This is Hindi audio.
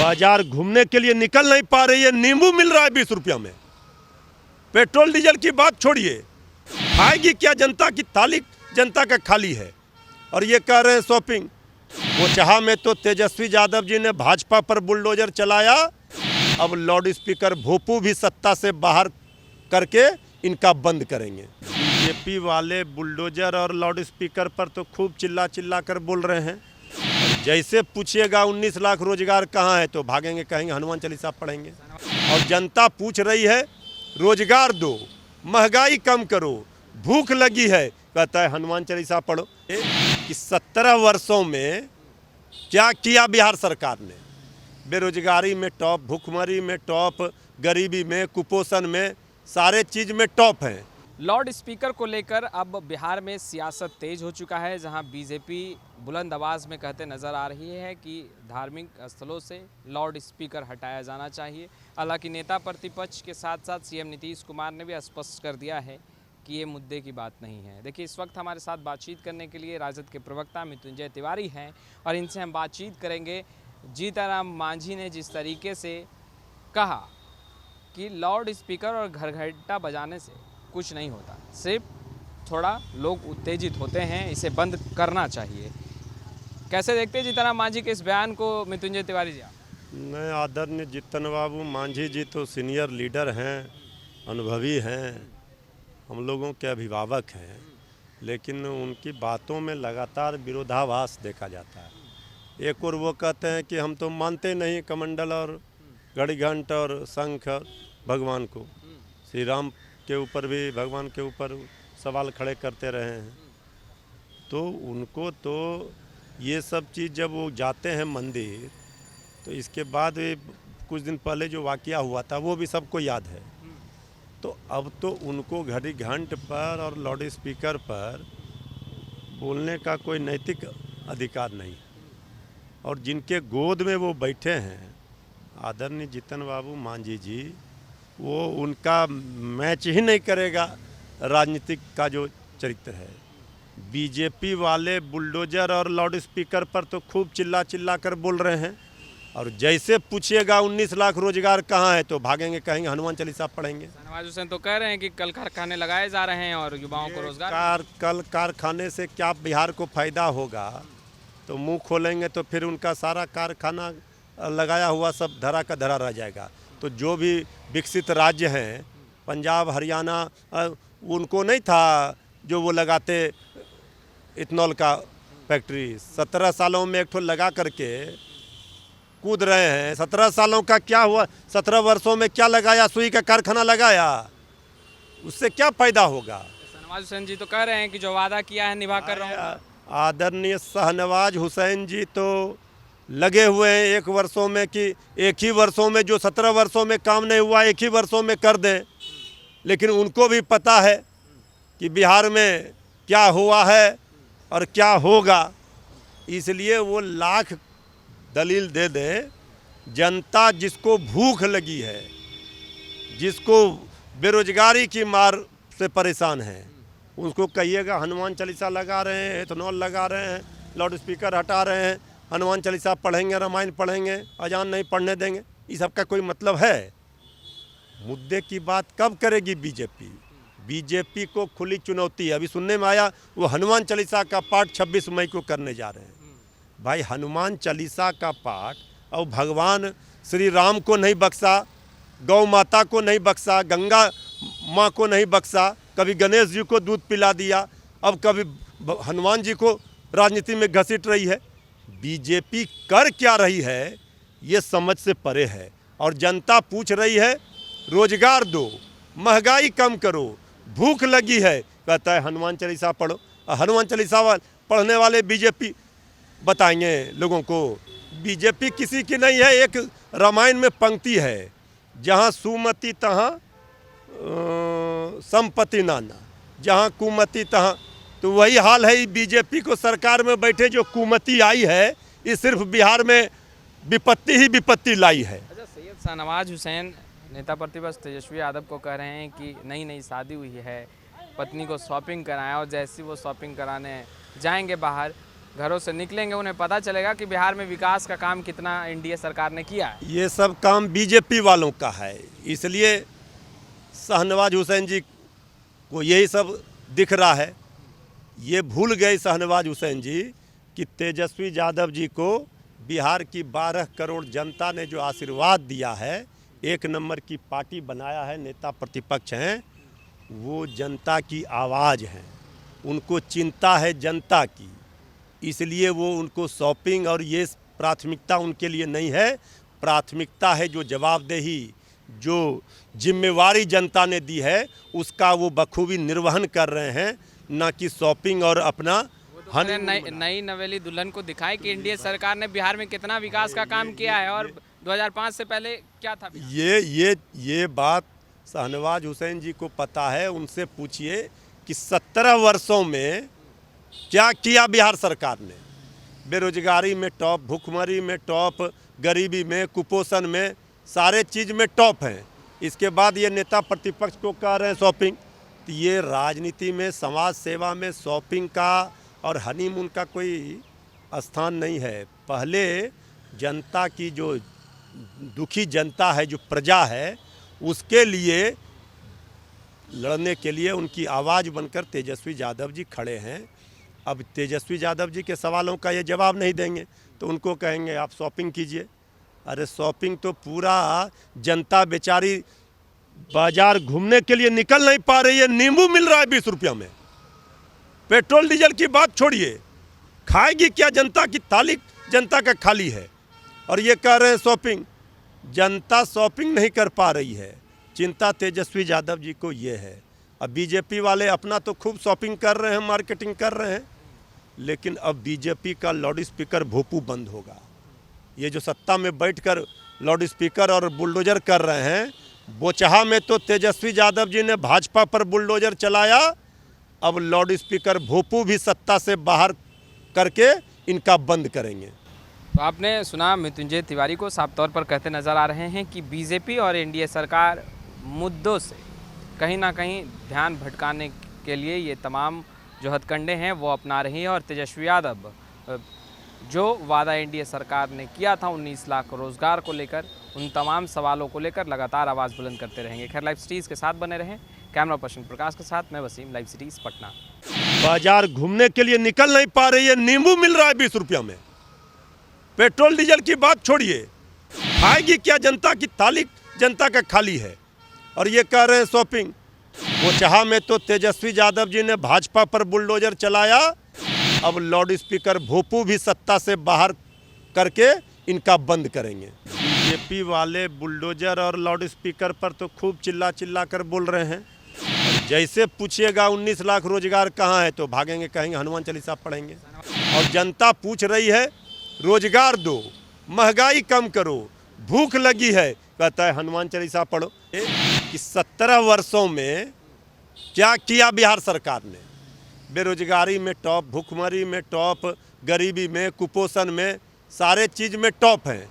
बाजार घूमने के लिए निकल नहीं पा रही है। नींबू मिल रहा है 20 रुपया में। पेट्रोल डीजल की बात छोड़िए, खाएगी क्या जनता की थाली जनता का खाली है। और ये कह रहे हैं शॉपिंग। वो चाहा में तो तेजस्वी यादव जी ने भाजपा पर बुलडोजर चलाया, अब लाउड स्पीकर भोपू भी सत्ता से बाहर करके इनका बंद करेंगे। बीजेपी वाले बुलडोजर और लाउड स्पीकर पर तो खूब चिल्ला चिल्ला कर बोल रहे हैं। जैसे पूछिएगा 19 लाख रोजगार कहाँ है तो भागेंगे, कहेंगे हनुमान चालीसा पढ़ेंगे। और जनता पूछ रही है रोजगार दो, महंगाई कम करो, भूख लगी है, कहता है हनुमान चालीसा पढ़ो। कि 17 वर्षों में क्या किया बिहार सरकार ने? बेरोजगारी में टॉप, भूखमरी में टॉप, गरीबी में, कुपोषण में, सारे चीज़ में टॉप हैं। लाउड स्पीकर को लेकर अब बिहार में सियासत तेज हो चुका है, जहां बीजेपी बुलंद आवाज़ में कहते नज़र आ रही है कि धार्मिक स्थलों से लाउड स्पीकर हटाया जाना चाहिए। हालांकि नेता प्रतिपक्ष के साथ साथ सीएम नीतीश कुमार ने भी स्पष्ट कर दिया है कि ये मुद्दे की बात नहीं है। देखिए, इस वक्त हमारे साथ बातचीत करने के लिए राजद के प्रवक्ता मृत्युंजय तिवारी हैं और इनसे हम बातचीत करेंगे। जीतनराम मांझी ने जिस तरीके से कहा कि लाउड स्पीकर और घरघंटा बजाने से कुछ नहीं होता, सिर्फ थोड़ा लोग उत्तेजित होते हैं, इसे बंद करना चाहिए। कैसे देखते हैं जीतनराम मांझी के इस बयान को मृत्युंजय तिवारी जी? मैं आदरणीय जीतन बाबू मांझी जी तो सीनियर लीडर हैं, अनुभवी हैं, हम लोगों के अभिभावक हैं, लेकिन उनकी बातों में लगातार विरोधाभास देखा जाता है। एक और वो कहते हैं कि हम तो मानते नहीं कमंडल और घड़ी घंट और शंख भगवान को। श्री राम के ऊपर भी भगवान के ऊपर सवाल खड़े करते रहे हैं। तो उनको तो ये सब चीज़ जब वो जाते हैं मंदिर, तो इसके बाद कुछ दिन पहले जो वाकया हुआ था वो भी सबको याद है। तो अब तो उनको घड़ी घंट पर और लाउड स्पीकर पर बोलने का कोई नैतिक अधिकार नहीं। और जिनके गोद में वो बैठे हैं आदरणीय जीतन बाबू मांझी जी, वो उनका मैच ही नहीं करेगा राजनीतिक का जो चरित्र है। बीजेपी वाले बुलडोजर और लाउड स्पीकर पर तो खूब चिल्ला चिल्ला कर बोल रहे हैं। और जैसे पूछिएगा 19 लाख रोजगार कहाँ है तो भागेंगे, कहेंगे हनुमान चालीसा पढ़ेंगे। शाहनवाज हुसैन तो कह रहे हैं कि कल कारखाने लगाए जा रहे हैं और युवाओं को रोजगार। कल कारखाने से क्या बिहार को फायदा होगा? तो मुंह खोलेंगे तो फिर उनका सारा कारखाना लगाया हुआ सब धरा का धरा रह जाएगा। तो जो भी विकसित राज्य हैं, पंजाब, हरियाणा, उनको नहीं था जो वो लगाते इथेनॉल का फैक्ट्री। 17 सालों में एक ठो लगा करके कूद रहे हैं। 17 सालों का क्या हुआ? 17 वर्षों में क्या लगाया? सुई का कारखाना लगाया, उससे क्या फायदा होगा? शाहनवाज हुसैन जी तो कह रहे हैं कि जो वादा किया है निभा कर रहूंगा। आदरणीय शाहनवाज हुसैन जी तो लगे हुए हैं एक वर्षों में कि एक ही वर्षों में जो 17 वर्षों में काम नहीं हुआ एक ही वर्षों में कर दें। लेकिन उनको भी पता है कि बिहार में क्या हुआ है और क्या होगा, इसलिए वो लाख दलील दे दें। जनता जिसको भूख लगी है, जिसको बेरोजगारी की मार से परेशान है, उसको कहिएगा हनुमान चालीसा लगा रहे हैं, इथेनॉल लगा रहे हैं, लाउड स्पीकर हटा रहे हैं, हनुमान चालीसा पढ़ेंगे, रामायण पढ़ेंगे, अजान नहीं पढ़ने देंगे। इस सब का कोई मतलब है? मुद्दे की बात कब करेगी बीजेपी? बीजेपी को खुली चुनौती है। अभी सुनने में आया वो हनुमान चालीसा का पाठ 26 मई को करने जा रहे हैं। भाई, हनुमान चालीसा का पाठ और भगवान श्री राम को नहीं बख्शा, गौ माता को नहीं बख्शा, गंगा माँ को नहीं बख्शा, कभी गणेश जी को दूध पिला दिया, अब कभी हनुमान जी को राजनीति में घसीट रही है। बीजेपी कर क्या रही है ये समझ से परे है। और जनता पूछ रही है रोजगार दो, महंगाई कम करो, भूख लगी है, कहता है हनुमान चालीसा पढ़ो। हनुमान चालीसा पढ़ने वाले बीजेपी बताएंगे लोगों को। बीजेपी किसी की नहीं है। एक रामायण में पंक्ति है, जहाँ सुमति तहाँ संपत्ति नाना, जहाँ कुमति तहाँ। तो वही हाल है बीजेपी को। सरकार में बैठे जो कुमति आई है, ये सिर्फ बिहार में विपत्ति ही विपत्ति लाई है। अच्छा, सैयद शाहनवाज हुसैन नेता प्रतिपक्ष तेजस्वी यादव को कह रहे हैं कि नई नई शादी हुई है, पत्नी को शॉपिंग कराएं और जैसी वो शॉपिंग कराने जाएंगे बाहर घरों से निकलेंगे उन्हें पता चलेगा कि बिहार में विकास का काम कितना एनडीए सरकार ने किया है। ये सब काम बीजेपी वालों का है, इसलिए शाहनवाज हुसैन जी को यही सब दिख रहा है। ये भूल गए शाहनवाज हुसैन जी कि तेजस्वी यादव जी को बिहार की 12 करोड़ जनता ने जो आशीर्वाद दिया है, एक नंबर की पार्टी बनाया है, नेता प्रतिपक्ष हैं, वो जनता की आवाज़ है, उनको चिंता है जनता की, इसलिए वो उनको शॉपिंग और ये प्राथमिकता उनके लिए नहीं है। प्राथमिकता है जो जवाबदेही, जो जिम्मेवारी जनता ने दी है, उसका वो बखूबी निर्वहन कर रहे हैं, ना कि शॉपिंग और अपना नई नवेली दुल्हन को दिखाए कि एनडीए सरकार ने बिहार में कितना विकास का काम किया है और 2005 से पहले क्या था। ये बात शाहनवाज हुसैन जी को पता है, उनसे पूछिए कि 17 वर्षों में क्या किया बिहार सरकार ने। बेरोजगारी में टॉप, भूखमरी में टॉप, गरीबी में, कुपोषण में, सारे चीज़ में टॉप हैं। इसके बाद ये नेता प्रतिपक्ष को कह रहे हैं शॉपिंग। तो ये राजनीति में, समाज सेवा में शॉपिंग का और हनीमून का कोई स्थान नहीं है। पहले जनता की जो दुखी जनता है, जो प्रजा है, उसके लिए लड़ने के लिए उनकी आवाज़ बनकर तेजस्वी यादव जी खड़े हैं। अब तेजस्वी यादव जी के सवालों का ये जवाब नहीं देंगे तो उनको कहेंगे आप शॉपिंग कीजिए। अरे शॉपिंग तो पूरा जनता बेचारी बाजार घूमने के लिए निकल नहीं पा रही है। नींबू मिल रहा है 20 रुपया में। पेट्रोल डीजल की बात छोड़िए, खाएगी क्या जनता की थाली जनता का खाली है। और ये कह रहे हैं शॉपिंग। जनता शॉपिंग नहीं कर पा रही है, चिंता तेजस्वी यादव जी को ये है। अब बीजेपी वाले अपना तो खूब शॉपिंग कर रहे हैं, मार्केटिंग कर रहे हैं, लेकिन अब बीजेपी का लाउड स्पीकर भोपू बंद होगा। ये जो सत्ता में बैठकर लाउड स्पीकर और बुलडोजर कर रहे हैं, बोचहा में तो तेजस्वी यादव जी ने भाजपा पर बुलडोजर चलाया, अब लाउड स्पीकर भोपू भी सत्ता से बाहर करके इनका बंद करेंगे। तो आपने सुना मृत्युंजय तिवारी को साफ तौर पर कहते नजर आ रहे हैं कि बीजेपी और एनडीए सरकार मुद्दों से कहीं ना कहीं ध्यान भटकाने के लिए ये तमाम जो हथकंडे हैं वो अपना रही है। और तेजस्वी यादव जो वादा एनडीए सरकार ने किया था 19 लाख रोजगार को लेकर, उन तमाम सवालों को लेकर लगातार आवाज़ बुलंद करते रहेंगे। खैर, लाइव सिटीज़ के साथ बने रहें। कैमरा पर्सन प्रकाश के साथ मैं वसीम, लाइव सिटीज़ पटना। बाजार घूमने के लिए निकल नहीं पा रही है। नींबू मिल रहा है 20 रुपया में। पेट्रोल डीजल की बात छोड़िए, खाएगी क्या जनता की थाली जनता का खाली है। और ये कह रहे हैं शॉपिंग। बोचहा में तो तेजस्वी यादव जी ने भाजपा पर बुलडोजर चलाया, अब लाउड स्पीकर भोपू भी सत्ता से बाहर करके इनका बंद करेंगे। बीजेपी वाले बुलडोजर और लाउड स्पीकर पर तो खूब चिल्ला चिल्ला कर बोल रहे हैं। जैसे पूछिएगा 19 लाख रोजगार कहाँ है तो भागेंगे, कहेंगे हनुमान चालीसा पढ़ेंगे। और जनता पूछ रही है रोजगार दो, महंगाई कम करो, भूख लगी है, कहता है हनुमान चालीसा पढ़ो। कि 17 वर्षों में क्या किया बिहार सरकार ने। बेरोजगारी में टॉप, भूखमरी में टॉप, गरीबी में, कुपोषण में, सारे चीज़ में टॉप हैं।